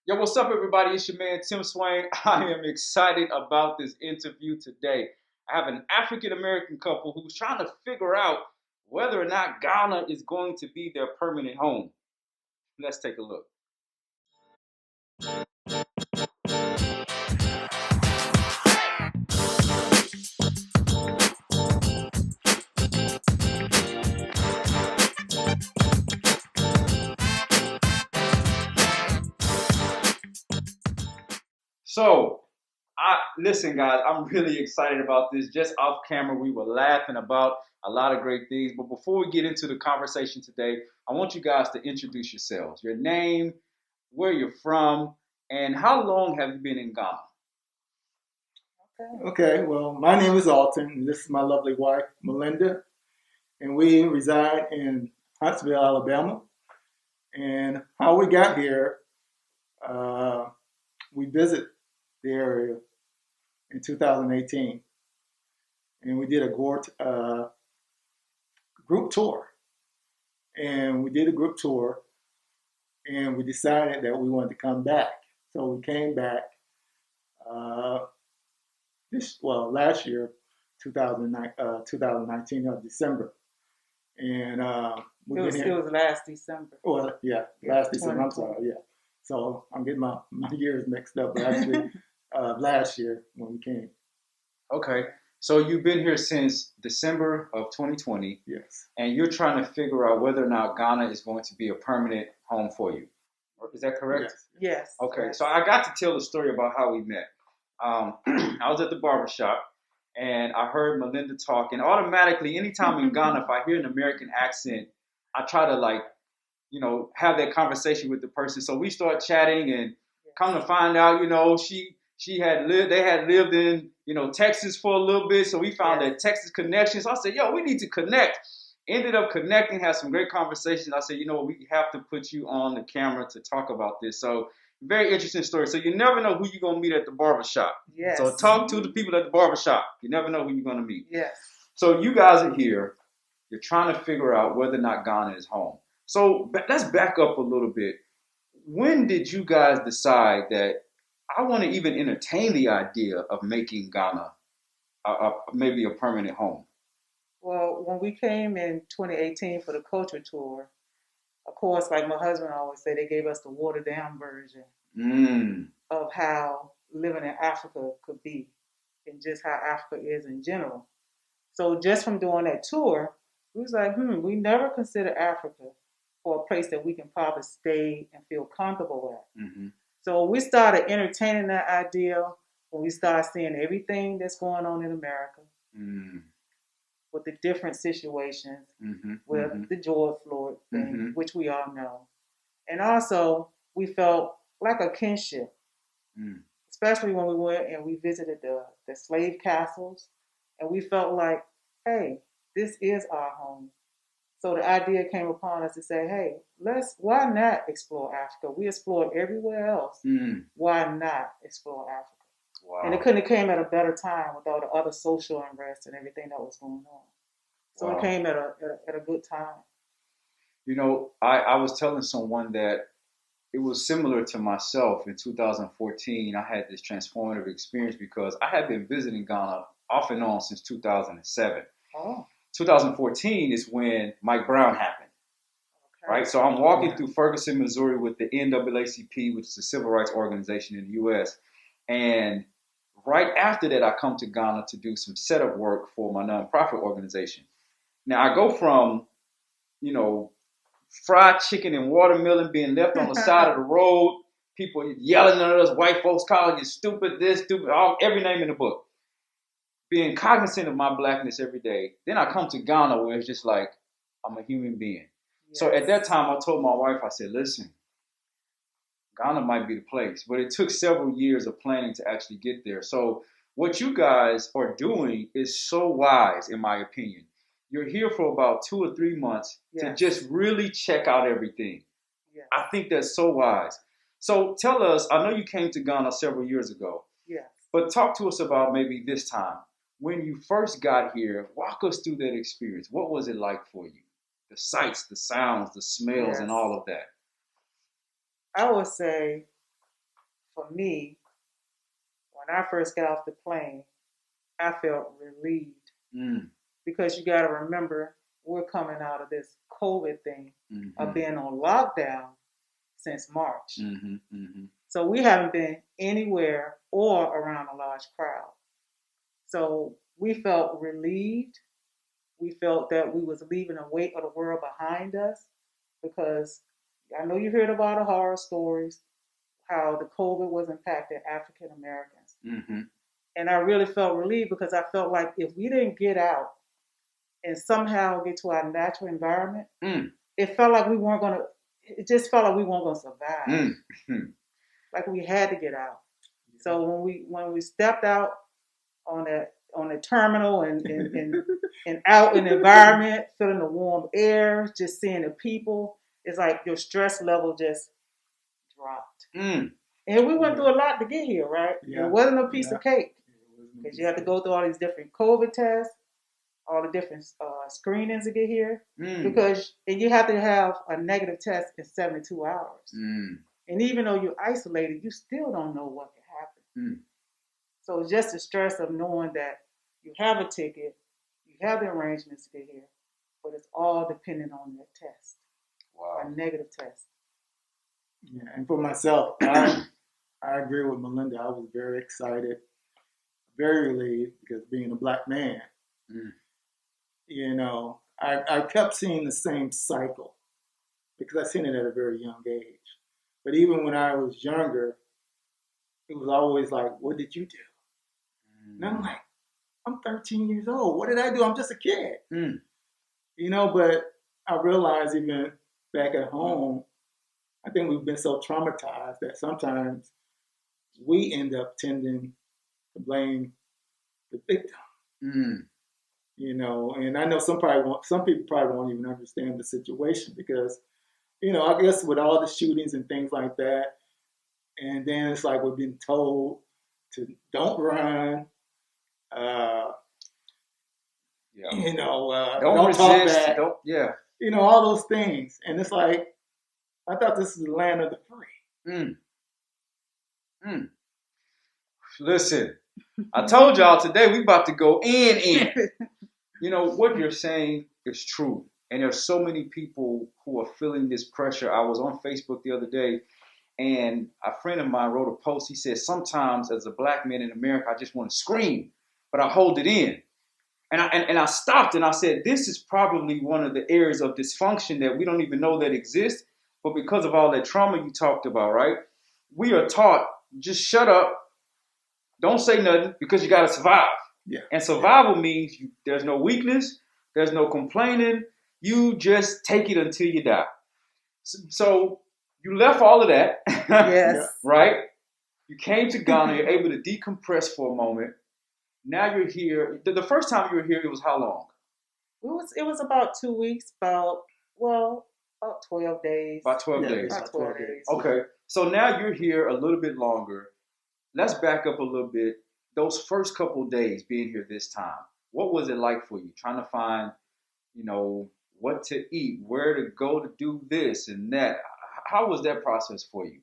Yo, what's up, everybody? It's your man, Tim Swain. I am excited about this interview today. I have an African American couple who's trying to figure out whether or not Ghana is going to be their permanent home. Let's take a look. So, listen, guys. I'm really excited about this. Just off camera, we were laughing about a lot of great things. But before we get into the conversation today, I want you guys to introduce yourselves. Your name, where you're from, and how long have you been in Ghana? Okay, well, my name is Alton, and this is my lovely wife, Malinda, and we reside in Huntsville, Alabama. And how we got here, uh, we visit the area in 2018, and we did a group tour. And we did a group tour, and we decided that we wanted to come back. So we came back uh, last year, 2019 of December. And It was last December. well, yeah, last December. I'm sorry, yeah. So I'm getting my years mixed up, but actually last year when we came. Okay. So you've been here since December of 2020, Yes. and you're trying to figure out whether or not Ghana is going to be a permanent home for you. Is that correct? Yes. Yes. Okay. Yes. So I got to tell the story about how we met. I was at the barber shop, and I heard Malinda talk, and automatically, anytime in Ghana, if I hear an American accent, I try to have that conversation with the person. So we start chatting, and come to find out, they had lived in Texas for a little bit, so we found that Texas connection. So I said, yo, we need to connect. Ended up connecting, had some great conversations. I said, we have to put you on the camera to talk about this. So very interesting story. So you never know who you're gonna meet at the barbershop. Yes. So talk to the people at the barbershop. You never know who you're gonna meet. Yes. So you guys are here. You're trying to figure out whether or not Ghana is home. So let's back up a little bit. When did you guys decide that I want to even entertain the idea of making Ghana maybe a permanent home? Well, when we came in 2018 for the culture tour, of course, like my husband always say, they gave us the watered down version of how living in Africa could be and just how Africa is in general. So just from doing that tour, we was like, we never considered Africa for a place that we can probably stay and feel comfortable at. Mm-hmm. So we started entertaining that idea when we started seeing everything that's going on in America with the different situations with the George Floyd thing, which we all know. And also, we felt like a kinship, especially when we went and we visited the slave castles, and we felt like, hey, this is our home. So the idea came upon us to say, hey, why not explore Africa? We explored everywhere else. Why not explore Africa? Wow. And it couldn't have came at a better time with all the other social unrest and everything that was going on. So It came at a good time. I was telling someone that it was similar to myself in 2014. I had this transformative experience because I had been visiting Ghana off and on since 2007. Oh. 2014 is when Mike Brown happened. Okay. Right? So I'm walking through Ferguson, Missouri with the NAACP, which is a civil rights organization in the U.S. And right after that, I come to Ghana to do some setup work for my nonprofit organization. Now, I go from, fried chicken and watermelon being left on the side of the road, people yelling at us, white folks calling you stupid, this, stupid, every name in the book. Being cognizant of my blackness every day. Then I come to Ghana where it's just like, I'm a human being. Yes. So at that time, I told my wife, I said, listen, Ghana might be the place. But it took several years of planning to actually get there. So what you guys are doing is so wise, in my opinion. You're here for about 2 or 3 months to just really check out everything. Yes. I think that's so wise. So tell us, I know you came to Ghana several years ago. Yes. But talk to us about maybe this time. When you first got here, walk us through that experience. What was it like for you? The sights, the sounds, the smells, and all of that. I would say for me, when I first got off the plane, I felt relieved because you got to remember we're coming out of this COVID thing of being on lockdown since March. So we haven't been anywhere or around a large crowd. So we felt relieved. We felt that we was leaving a weight of the world behind us because I know you heard about the horror stories, how the COVID was impacting African Americans. And I really felt relieved because I felt like if we didn't get out and somehow get to our natural environment, it felt like we weren't going to, it just felt like we weren't going to survive. Like we had to get out. So when we stepped out on the terminal and out in the environment, feeling the warm air, just seeing the people, it's like your stress level just dropped. And we went through a lot to get here, right? It wasn't a piece of cake. Because you have to go through all these different COVID tests, all the different screenings to get here. And you have to have a negative test in 72 hours. And even though you're isolated, you still don't know what can happen. So it's just the stress of knowing that you have a ticket, you have the arrangements to get here, but it's all dependent on that test. Wow. A negative test. Yeah, and for myself, I agree with Malinda. I was very excited, very relieved, because being a black man, you know, I kept seeing the same cycle because I seen it at a very young age. But even when I was younger, it was always like, what did you do? And I'm like, I'm 13 years old. What did I do? I'm just a kid. You know, but I realized even back at home, I think we've been so traumatized that sometimes we end up tending to blame the victim. You know, and I know some people probably won't even understand the situation because, you know, I guess with all the shootings and things like that, and then it's like we're being told to don't run, you know, don't talk back, you know, all those things. And it's like, I thought this was the land of the free. Listen, I told y'all today we about to go in. You know, what you're saying is true. And there's so many people who are feeling this pressure. I was on Facebook the other day, and a friend of mine wrote a post. He said, sometimes as a black man in America, I just want to scream, but I hold it in. And I stopped and I said, this is probably one of the areas of dysfunction that we don't even know that exists. But because of all that trauma you talked about, right? We are taught, just shut up. Don't say nothing because you got to survive. Yeah. And survival means there's no weakness. There's no complaining. You just take it until you die. So you left all of that. Yes. Right? You came to Ghana. You're able to decompress for a moment. Now you're here. The first time you were here, it was how long? It was about 2 weeks, about 12 days. About 12 days. About 12 days. Okay. So now you're here a little bit longer. Let's back up a little bit. Those first couple of days being here this time, what was it like for you? Trying to find, you know, what to eat, where to go to do this and that. How was that process for you?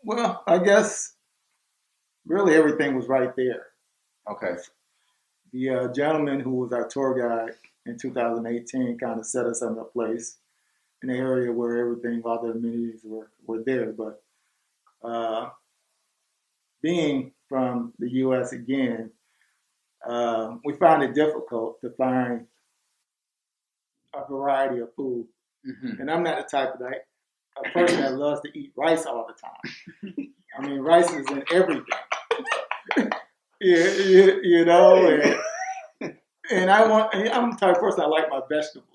Well, I guess really everything was right there. Okay. The gentleman who was our tour guide in 2018 kind of set us in a place in the area where everything, all the amenities were there. But being from the U.S. again, we found it difficult to find a variety of food. And I'm not the type of a person that loves to eat rice all the time. I mean, rice is in everything. you know, and I'm the type of person I like my vegetables.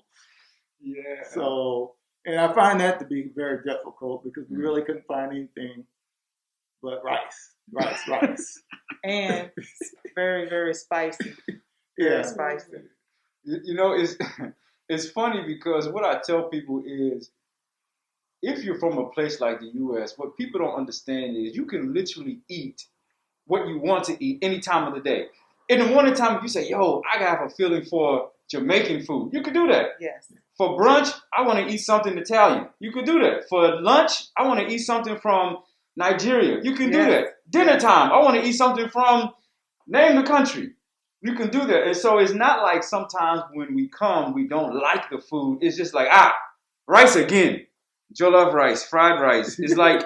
Yeah. So, and I find that to be very difficult because we really couldn't find anything but rice. And very, very spicy. Yeah. Spicy. You know, it's funny because what I tell people is, if you're from a place like the U.S., what people don't understand is you can literally eat what you want to eat any time of the day. In the morning time, if you say, yo, I have a feeling for Jamaican food, you could do that. Yes. For brunch, I want to eat something Italian. You could do that. For lunch, I want to eat something from Nigeria. You can do that. Dinner time. I want to eat something from, name the country. You can do that. And so it's not like sometimes when we come, we don't like the food. It's just like, rice again. Jollof rice, fried rice. It's like,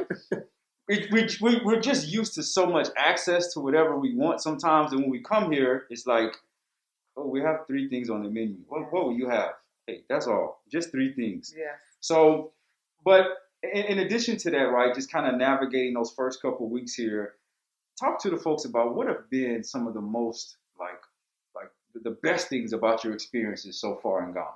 we're just used to so much access to whatever we want sometimes. And when we come here, it's like, oh, we have 3 things on the menu. What will you have? Hey, that's all. Just 3 things. Yeah. So, but in addition to that, right, just kind of navigating those first couple of weeks here, talk to the folks about what have been some of the most, like the best things about your experiences so far in Ghana.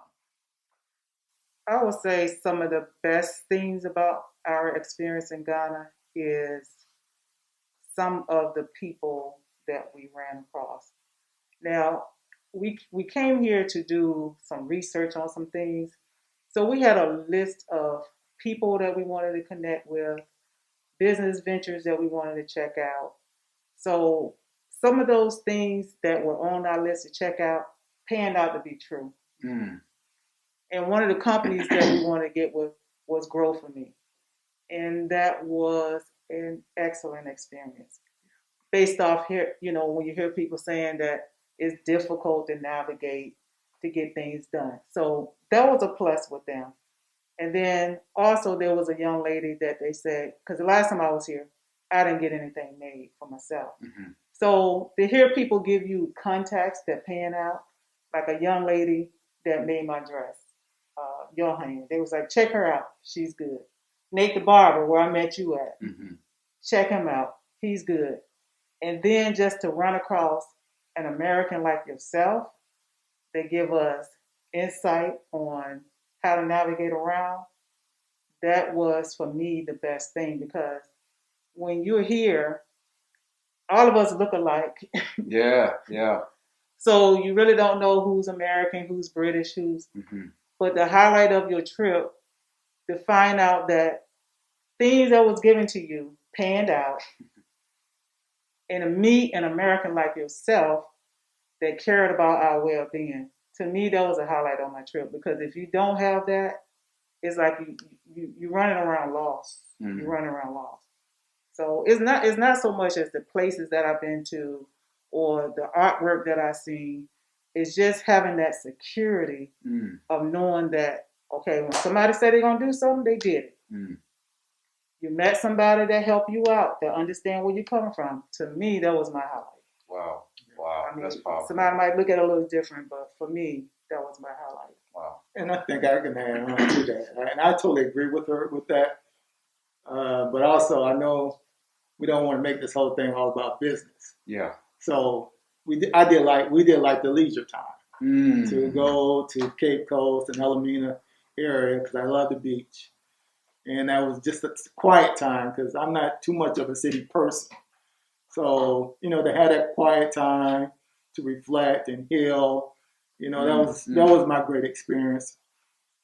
I would say some of the best things about our experience in Ghana is some of the people that we ran across. Now, we came here to do some research on some things. So we had a list of people that we wanted to connect with, business ventures that we wanted to check out. So some of those things that were on our list to check out panned out to be true. Mm. And one of the companies that we wanted to get with was Grow For Me. And that was an excellent experience. Based off here, when you hear people saying that it's difficult to navigate to get things done. So that was a plus with them. And then also there was a young lady that they said, because the last time I was here, I didn't get anything made for myself. Mm-hmm. So to hear people give you contacts that pan out, like a young lady that made my dress, Johan, they was like, check her out, she's good. Nate the barber, where I met you at, check him out, he's good. And then just to run across an American like yourself, they give us insight on how to navigate around. That was, for me, the best thing, because when you're here, all of us look alike. Yeah. So you really don't know who's American, who's British, who's... But the highlight of your trip, to find out that things that was given to you panned out, and to meet an American like yourself that cared about our well-being. To me, that was a highlight on my trip, because if you don't have that, it's like you're running around lost. You're running around lost. So it's not so much as the places that I've been to or the artwork that I've seen. It's just having that security of knowing that, okay, when somebody said they're going to do something, they did it. You met somebody that helped you out, that understand where you're coming from. To me, that was my highlight. Wow, I mean, that's powerful. Somebody might look at it a little different, but for me, that was my highlight. Wow. And I think I can add on to that. And I totally agree with her with that. But also, I know we don't want to make this whole thing all about business. Yeah. So we did like the leisure time to go to Cape Coast and Elamina area, because I love the beach. And that was just a quiet time, because I'm not too much of a city person. So, to have that quiet time to reflect and heal, that was my great experience.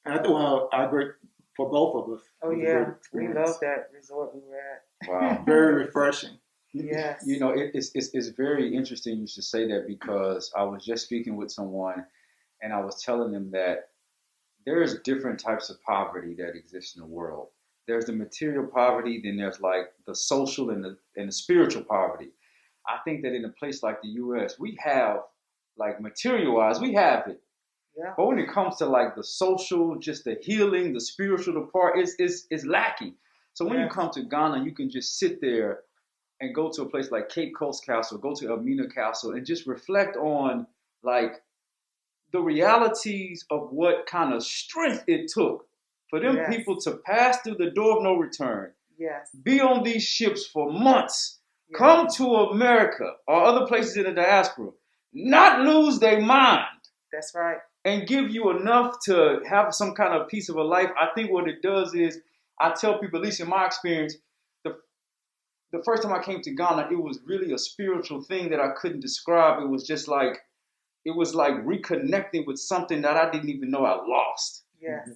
And I thought, great for both of us. Oh yeah, we love that resort we were at. Wow. Very refreshing. Yes. It's very interesting you should say that, because I was just speaking with someone and I was telling them that there's different types of poverty that exist in the world. There's the material poverty, then there's like the social and the spiritual poverty. I think that in a place like the U.S., we have, like, material-wise, we have it. Yeah. But when it comes to like the social, just the healing, the spiritual part, is lacking. So when you come to Ghana, you can just sit there and go to a place like Cape Coast Castle, go to Elmina Castle, and just reflect on like the realities of what kind of strength it took for them people to pass through the door of no return. Yes. Be on these ships for months. Yes. Come to America or other places in the diaspora. Not lose their mind. That's right. And give you enough to have some kind of piece of a life. I think what it does is, I tell people, at least in my experience, the first time I came to Ghana, it was really a spiritual thing that I couldn't describe. It was just like, it was like reconnecting with something that I didn't even know I lost. Yes.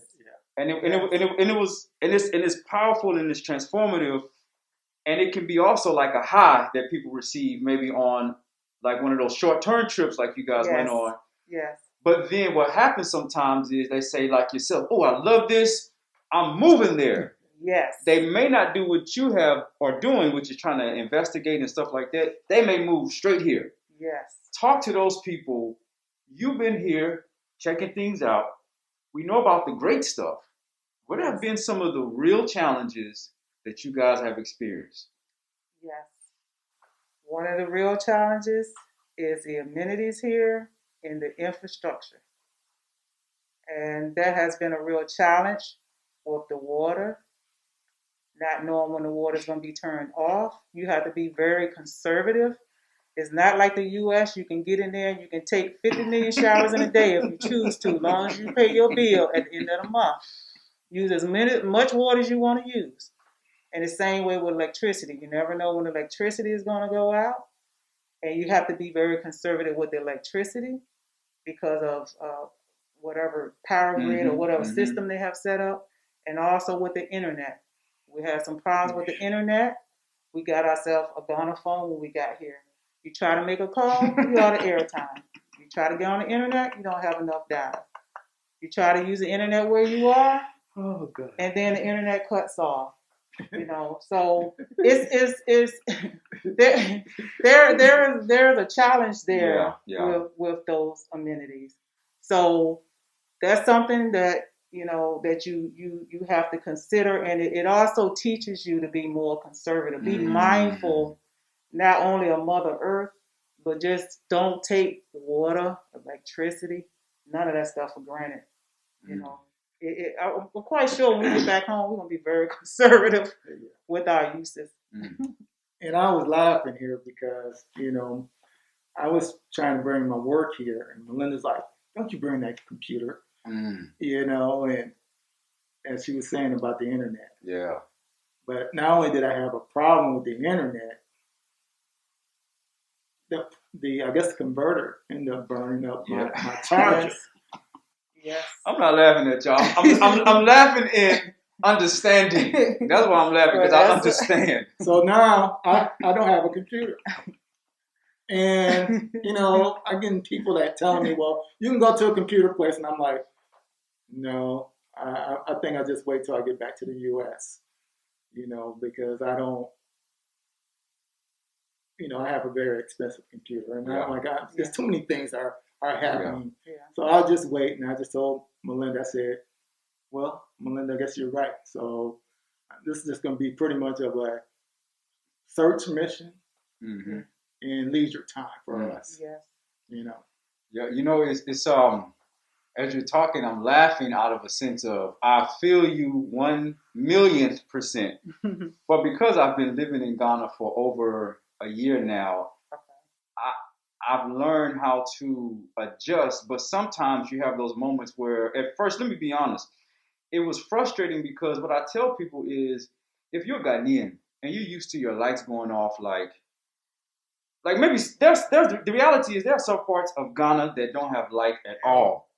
And it's powerful and it's transformative, and it can be also like a high that people receive maybe on like one of those short-term trips like you guys went on. Yes. But then what happens sometimes is they say, like yourself, oh, I love this, I'm moving there. Yes. They may not do what you are doing, which is trying to investigate and stuff like that. They may move straight here. Yes. Talk to those people. You've been here checking things out. We know about the great stuff. What have been some of the real challenges that you guys have experienced? Yes. One of the real challenges is the amenities here and the infrastructure. And that has been a real challenge with the water, not knowing when the water is going to be turned off. You have to be very conservative. It's not like the U.S. You can get in there and you can take 50 million showers in a day if you choose to, as long as you pay your bill at the end of the month. Use as much water as you want to use. And the same way with electricity. You never know when electricity is going to go out. And you have to be very conservative with the electricity because of whatever power grid or whatever system they have set up. And also with the internet. We had some problems with the internet. We got ourselves a Ghana phone when we got here. You try to make a call, you out of airtime. You try to get on the internet, you don't have enough data. You try to use the internet where you are, and then the internet cuts off. So it's there's a challenge there with those amenities. So that's something that that you have to consider, and it also teaches you to be more conservative, be mindful, not only of Mother Earth, but just don't take water, electricity, none of that stuff for granted. I'm quite sure when we get back home, we're going to be very conservative with our uses. And I was laughing here because, I was trying to bring my work here, and Melinda's like, don't you bring that computer, and as she was saying about the internet. Yeah. But not only did I have a problem with the internet, I guess the converter ended up burning up my charger. Yes. I'm not laughing at y'all. I'm laughing in understanding. That's why I'm laughing, because I understand. So now I don't have a computer. And, I get people that tell me, well, you can go to a computer place. And I'm like, no, I think I'll just wait till I get back to the U.S., because I don't, I have a very expensive computer. And I'm like, there's too many things are happening. Yeah. So I'll just wait. And I just told Malinda, I said, well, Malinda, I guess you're right. So this is just going to be pretty much of a search mission and leisure time for us. Yes. Yeah, it's as you're talking, I'm laughing out of a sense of I feel you 1,000,000%. But because I've been living in Ghana for over a year now, I've learned how to adjust. But sometimes you have those moments where, at first, let me be honest, it was frustrating because what I tell people is, if you're Ghanaian and you're used to your lights going off, like maybe there's the reality is there are some parts of Ghana that don't have light at all,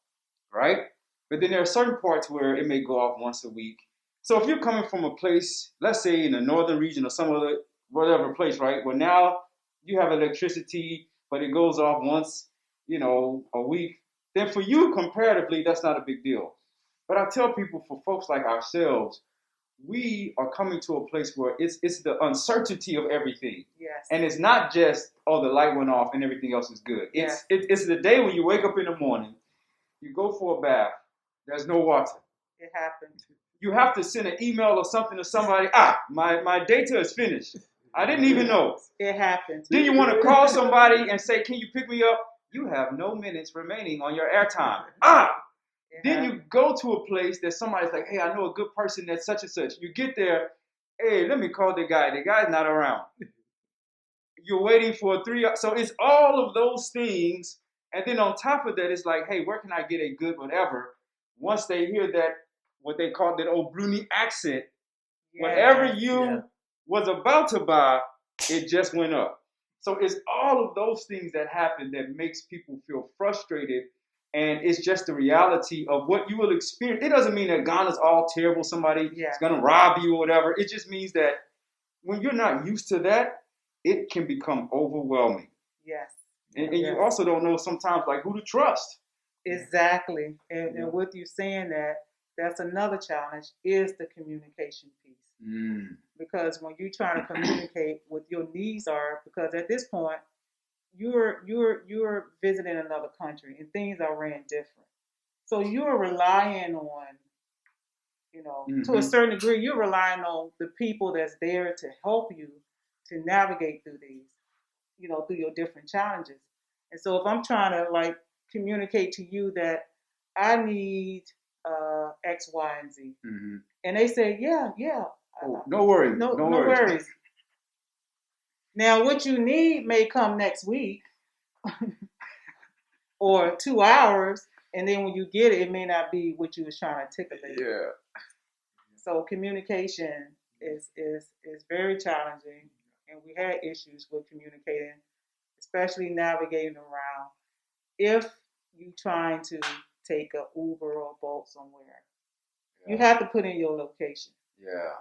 right? But then there are certain parts where it may go off once a week. So if you're coming from a place, let's say in the northern region or some other whatever place, right, where now you have electricity, but it goes off once, a week, then for you, comparatively, that's not a big deal. But I tell people, for folks like ourselves, we are coming to a place where it's the uncertainty of everything. Yes. And it's not just, the light went off and everything else is good. It's the day when you wake up in the morning, you go for a bath, there's no water. It happens. You have to send an email or something to somebody, my data is finished. I didn't even know. It happens. Then you want to call somebody and say, can you pick me up? You have no minutes remaining on your airtime. Then you go to a place that somebody's like, hey, I know a good person that's such and such. You get there, hey, let me call the guy. The guy's not around. You're waiting for 3 hours. So it's all of those things. And then on top of that, it's like, hey, where can I get a good whatever? Once they hear that, what they call that old Bruni accent, whatever you was about to buy, it just went up. So it's all of those things that happen that makes people feel frustrated. And it's just the reality of what you will experience. It doesn't mean that Ghana's all terrible. Somebody is going to rob you or whatever. It just means that when you're not used to that, it can become overwhelming. Yes. And you also don't know sometimes like who to trust. Exactly. And with you saying that, that's another challenge, is the communication piece. Because when you're trying to communicate what your needs are, because at this point you're visiting another country and things are ran different. So you're relying on, to a certain degree, you're relying on the people that's there to help you to navigate through these, through your different challenges. And so if I'm trying to like communicate to you that I need X, Y, and Z, and they say, yeah, oh, no worries, no worries. Now, what you need may come next week or 2 hours, and then when you get it, it may not be what you was trying to articulate. Yeah. So communication is very challenging, and we had issues with communicating, especially navigating around. If you trying to take a Uber or Bolt somewhere, you have to put in your location. Yeah.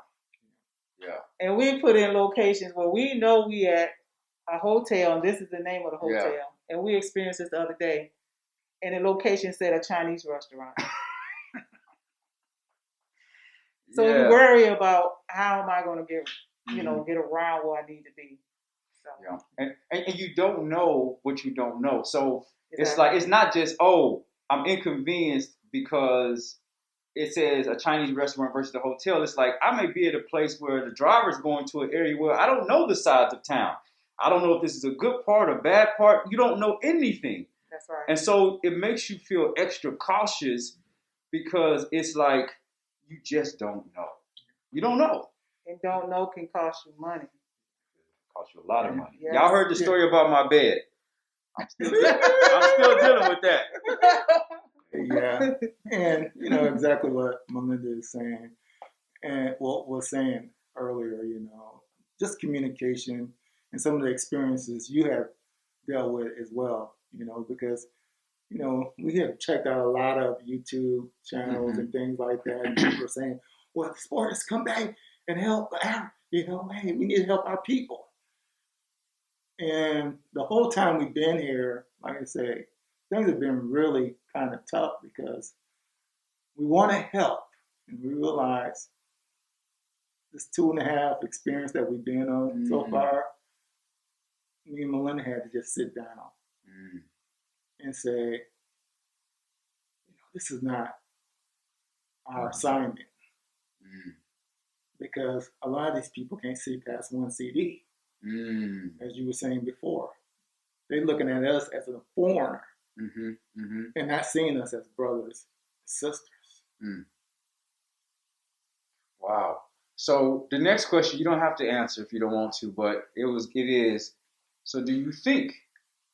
And we put in locations where we know we at a hotel, and this is the name of the hotel. Yeah. And we experienced this the other day, and the location said a Chinese restaurant. So you worry about how am I going to get around where I need to be. So. Yeah, and you don't know what you don't know. So it's like it's not just I'm inconvenienced because it says a Chinese restaurant versus a hotel. It's like I may be at a place where the driver's going to an area where I don't know the sides of town. I don't know if this is a good part or bad part. You don't know anything. That's right. And so it makes you feel extra cautious because it's like you just don't know. You don't know. And don't know can cost you money. Cost you a lot of money. Yes. Y'all heard the story about my bed. I'm still dealing with that. Yeah, and exactly what Malinda is saying, and what was saying earlier. Just communication and some of the experiences you have dealt with as well. Because we have checked out a lot of YouTube channels and things like that, and people are saying, "Well, the sports come back and help. Hey, we need to help our people." And the whole time we've been here, like I say, things have been really kind of tough because we want to help, and we realize this 2.5 experience that we've been on so far, me and Malinda had to just sit down and say, this is not our assignment, because a lot of these people can't see past one CD, as you were saying before. They're looking at us as a foreigner. And not seeing us as brothers and sisters. Wow. So the next question, you don't have to answer if you don't want to, but it is. So do you think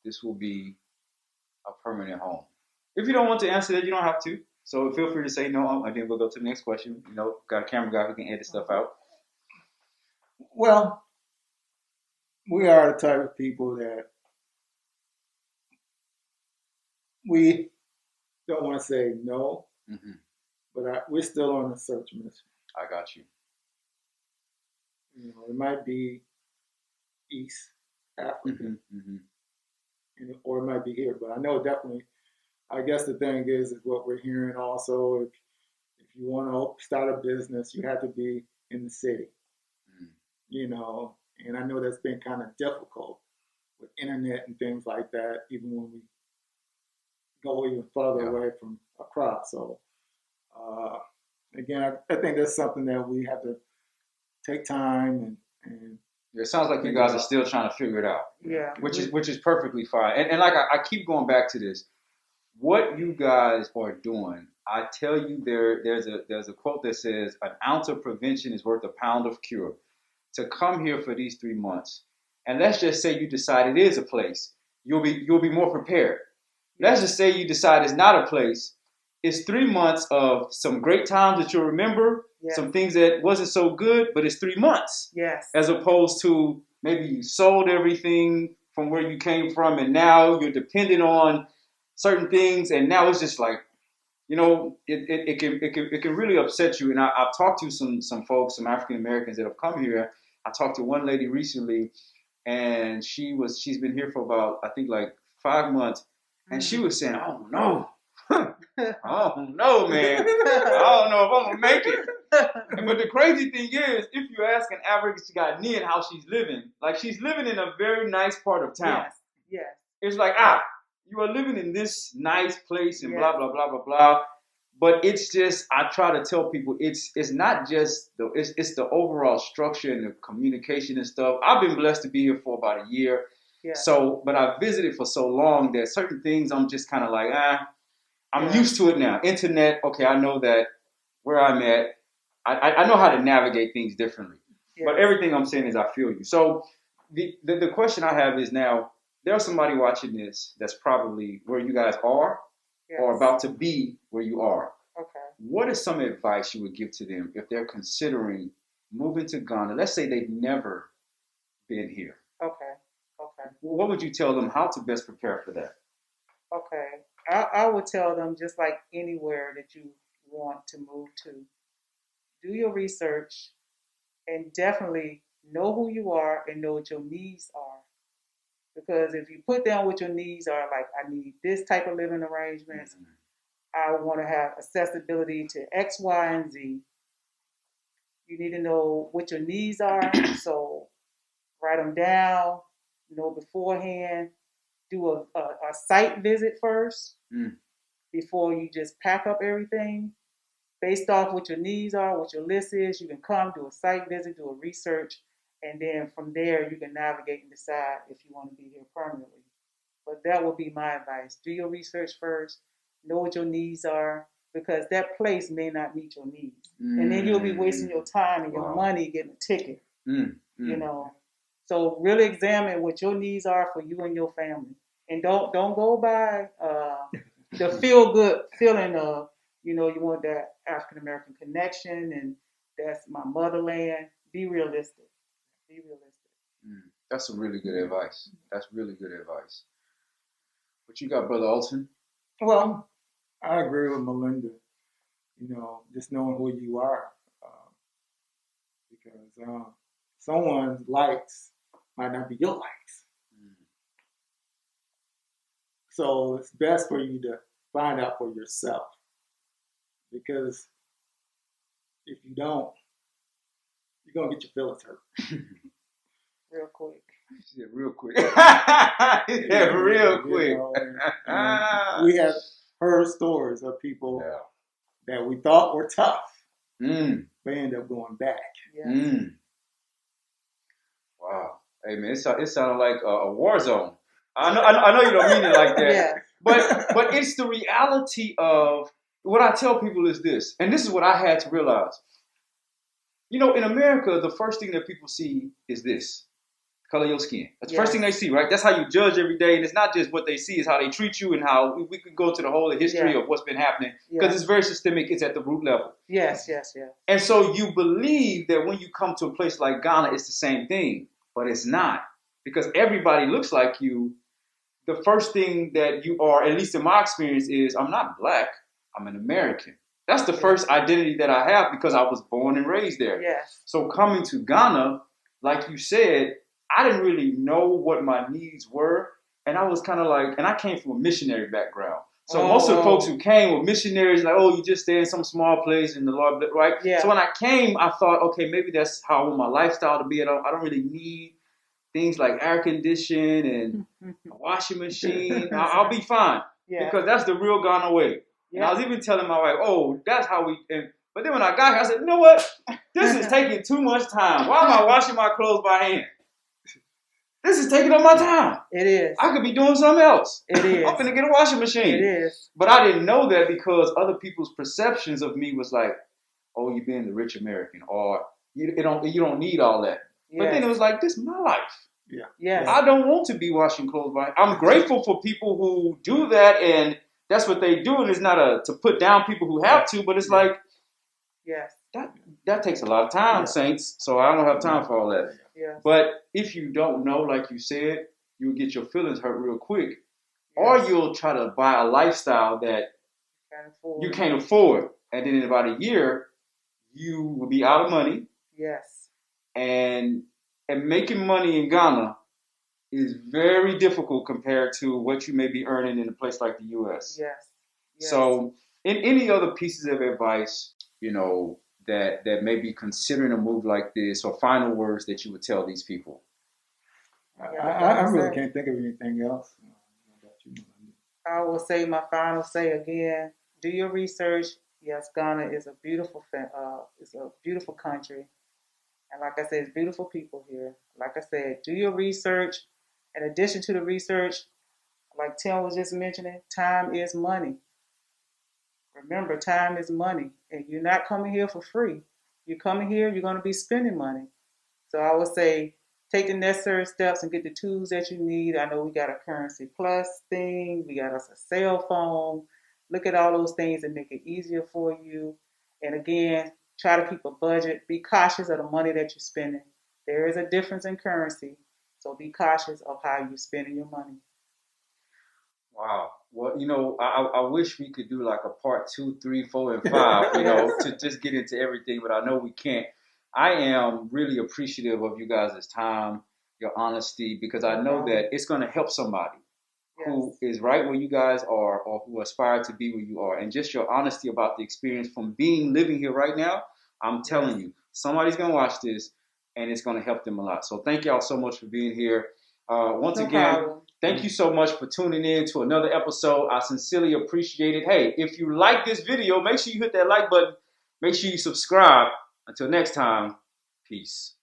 this will be a permanent home? If you don't want to answer that, you don't have to. So feel free to say no, and then we'll go to the next question. Got a camera guy who can edit stuff out. Well, we are the type of people that we don't want to say no, but we're still on a search mission. I got you. It might be East Africa, or it might be here, but I know definitely. I guess the thing is what we're hearing also. If you want to start a business, you have to be in the city. And I know that's been kind of difficult with internet and things like that, even when we go even further away from across. So, again, I think that's something that we have to take time and it sounds like you guys are still trying to figure it out. Yeah. Which is perfectly fine. And like I keep going back to this. What you guys are doing, I tell you, there's a quote that says, "An ounce of prevention is worth a pound of cure." To come here for these 3 months, and let's just say you decide it is a place, you'll be more prepared. Let's just say you decide it's not a place. It's 3 months of some great times that you'll remember, some things that wasn't so good, but it's 3 months. Yes. As opposed to maybe you sold everything from where you came from, and now you're dependent on certain things, and now it's just like, it can really upset you. And I've talked to some folks, some African Americans that have come here. I talked to one lady recently, and she's been here for about, I think, like 5 months, and she was saying, "Oh no, I don't know, man. I don't know if I'm gonna make it. But the crazy thing is, if you ask an average Ghanaian how she's living, like she's living in a very nice part of town. Yes. Yes. It's like, you are living in this nice place and Yes. blah blah blah blah blah. But it's just, I try to tell people, it's not just it's the overall structure and the communication and stuff. I've been blessed to be here for about a year. Yes. So, but I've visited for so long that certain things I'm just kind of like, I'm used to it now. Internet, okay, I know that where I'm at, I know how to navigate things differently. Yes. But everything I'm saying is I feel you. So the question I have is now, there's somebody watching this that's probably where you guys are. Yes. Or about to be where you are. Okay. What is some advice you would give to them if they're considering moving to Ghana? Let's say they've never been here. Okay. Okay. What would you tell them how to best prepare for that? Okay. I would tell them, just like anywhere that you want to move to, do your research and definitely know who you are and know what your needs are. Because if you put down what your needs are, like, I need this type of living arrangements, I want to have accessibility to X, Y, and Z. You need to know what your needs are. So write them down, know beforehand. Do a site visit first before you just pack up everything. Based off what your needs are, what your list is, you can come, do a site visit, do a research, and then from there you can navigate and decide if you want to be here permanently. But that would be my advice. Do your research first, know what your needs are, because that place may not meet your needs. And then you'll be wasting your time and your money getting a ticket. You know. So really examine what your needs are for you and your family. And don't go by the feel good feeling of, you want that African American connection and that's my motherland. Be realistic. Be realistic. That's some really good advice. That's really good advice. What you got, Brother Ulton? Well, I agree with Malinda. Just knowing who you are, because someone's likes might not be your likes. So it's best for you to find out for yourself. Because if you don't, you're going to get your feelings hurt. Real quick. She said real quick. Yeah, real quick. And we have heard stories of people that we thought were tough. They end up going back. Yes. Wow. Hey, man, it sounded like a war zone. I know you don't mean it like that. Yeah. But it's the reality of what I tell people is this, and this is what I had to realize. In America, the first thing that people see is this: color of your skin. That's the first thing they see, right? That's how you judge every day, and it's not just what they see; it's how they treat you and how we could go to the whole history of what's been happening because it's very systemic. It's at the root level. Yes. And so you believe that when you come to a place like Ghana, it's the same thing, but it's not, because everybody looks like you. The first thing that you are, at least in my experience, is I'm not black. I'm an American. That's the first identity that I have because I was born and raised there. Yes. So coming to Ghana, like you said, I didn't really know what my needs were. And I was kind of like, and I came from a missionary background. So most of the folks who came were missionaries, like, you just stay in some small place in the Lord, right? Yeah. So when I came, I thought, okay, maybe that's how I want my lifestyle to be. I don't really need things like air conditioning and a washing machine. I'll be fine because that's the real Ghana way. And I was even telling my wife, that's how we. But then when I got here, I said, you know what? This is taking too much time. Why am I washing my clothes by hand? This is taking up my time. It is. I could be doing something else. It is. I'm finna get a washing machine. It is. But I didn't know that because other people's perceptions of me was like, you're being the rich American, or you don't need all that. Yes. But then it was like, this is my life. Yeah. Yes. I don't want to be washing clothes by hand. I'm grateful for people who do that, and that's what they do. And it's not to put down people who have to, but it's like, that takes a lot of time, saints. So I don't have time for all that. Yes. But if you don't know, like you said, you'll get your feelings hurt real quick. Or you'll try to buy a lifestyle that you can't afford. And then in about a year, you will be out of money. Yes. And making money in Ghana is very difficult compared to what you may be earning in a place like the U.S. Yes. Yes. So, in any other pieces of advice, that may be considering a move like this, or final words that you would tell these people? I really can't think of anything else. I will say my final say again: do your research. Yes, Ghana is a beautiful, it's a beautiful country, and like I said, it's beautiful people here. Like I said, do your research. In addition to the research, like Tim was just mentioning, time is money. Remember, time is money, and you're not coming here for free. You're coming here, you're going to be spending money. So I would say take the necessary steps and get the tools that you need. I know we got a Currency Plus thing, we got us a cell phone. Look at all those things and make it easier for you. And again, try to keep a budget. Be cautious of the money that you're spending. There is a difference in currency, so be cautious of how you're spending your money. Wow. Well, I wish we could do like a part 2, 3, 4, and 5, to just get into everything, but I know we can't. I am really appreciative of you guys' time, your honesty, because I know that it's going to help somebody who is right where you guys are, or who aspire to be where you are. And just your honesty about the experience from living here right now, I'm telling you, somebody's going to watch this and it's going to help them a lot. So thank y'all so much for being here. Once again, thank you so much for tuning in to another episode. I sincerely appreciate it. Hey, if you like this video, make sure you hit that like button. Make sure you subscribe. Until next time, peace.